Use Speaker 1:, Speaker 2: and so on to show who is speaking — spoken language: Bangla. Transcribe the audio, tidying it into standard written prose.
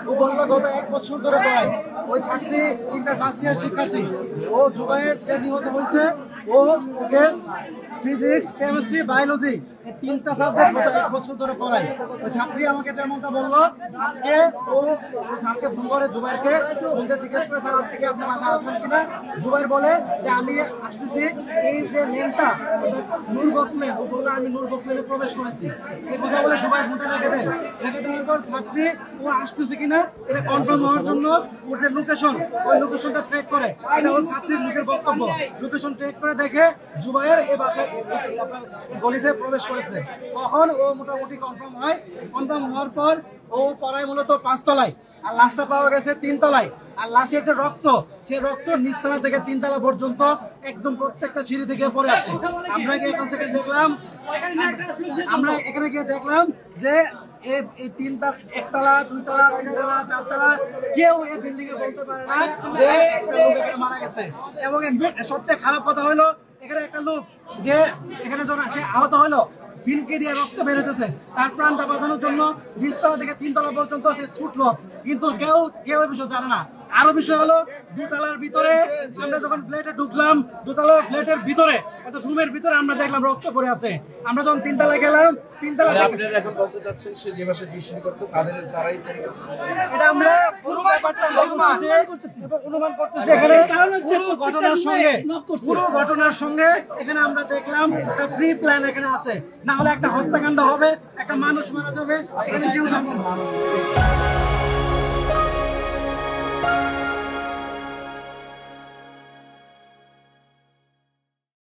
Speaker 1: ও বললো গত 1 বছর ধরে পড়ায়। ওই ছাত্রী ইন্টার ফার্স্ট ইয়ার শিক্ষার্থী, ও জুবায়ের যে নিহত হয়েছে, ওকে ফিজিক্স, কেমিস্ট্রি, বায়োলজি এই 3টা সাবজেক্ট গত 1 বছর ধরে পড়ায়। ওই ছাত্রী আমাকে যেমনটা বললো, আজকে ও স্যারকে ফোন করে, জুবাইরকে ফোন দিয়ে জিজ্ঞেস করে, স্যার আজকে কি আপনি বাসায় আসবেন কিনা? জুবাইর বলে যে আমি আসতেছি। এই যে লেনটা নূর বক্স লেন, ও বললো আমি নূর বক্স লেনে প্রবেশ করেছি। এই কথা বলে জুবাইর ফোনটা রেখে দেন। রেখে দেওয়ার পর ছাত্রী ও আসতেছে কিনা এটা কনফার্ম হওয়ার জন্য ওর যে লোকেশন, ওই লোকেশনটা ট্র্যাক করে। এটা ওর ছাত্রীর মুখের বক্তব্য। লোকেশন ট্র্যাক করে দেখে জুবাইর এই বাসায় আপনার গলিতে প্রবেশ করেছে। তখন ও মোটামুটি কনফার্ম হয়। কনফার্ম হওয়ার পর ও পড়ায় মূলত 5 তলায়, আর লাশটা পাওয়া গেছে 3 তলায়। আর লাশের যে রক্ত, সেই রক্ত নিচতলা থেকে 3 তলা পর্যন্ত একদম প্রত্যেকটা সিঁড়ি থেকে পড়ে আছে। আমরা এখান থেকে দেখলাম, আমরা এখানে গিয়ে দেখলাম যে এই 1তলা, 2তলা, 3তলা, 4তলা কেউ এই বিল্ডিং এ বলতে পারে না যে একটা লোক এখানে মারা গেছে। এবং সবচেয়ে খারাপ কথা হলো, এখানে একটা লোক যে এখানে যখন সে আহত হলো, ফিনকে দিয়ে রক্ত বের হতেছে, তার প্রাণটা বাঁচানোর জন্য 2তলা থেকে 3তলা পর্যন্ত সে ছুটলো, কিন্তু কেউ এই বিষয় জানে না। আরো বিষয় হলো, 2তলার ভিতরে আমরা যখন ফ্ল্যাটে ঢুকলাম, 2তলার ফ্ল্যাটের ভিতরে, অর্থাৎ রুমের ভিতরে আমরা দেখলাম রক্ত পড়ে আছে। আমরা যখন 3তলায় গেলাম, 3তলা
Speaker 2: আপনারা এখন বলতে চাচ্ছেন সে যে বাসায় টিউশন করতো তাদের দ্বারাই
Speaker 1: এটা আমরা পুরো ব্যাপারটা অনুমান করতেছি। এখানে পুরো ঘটনার সঙ্গে এখানে আমরা দেখলাম একটা প্রি প্ল্যান এখানে আছে, না হলে একটা হত্যাকাণ্ড হবে, একটা মানুষ মারা যাবে, এখানে কেউ জানবে না।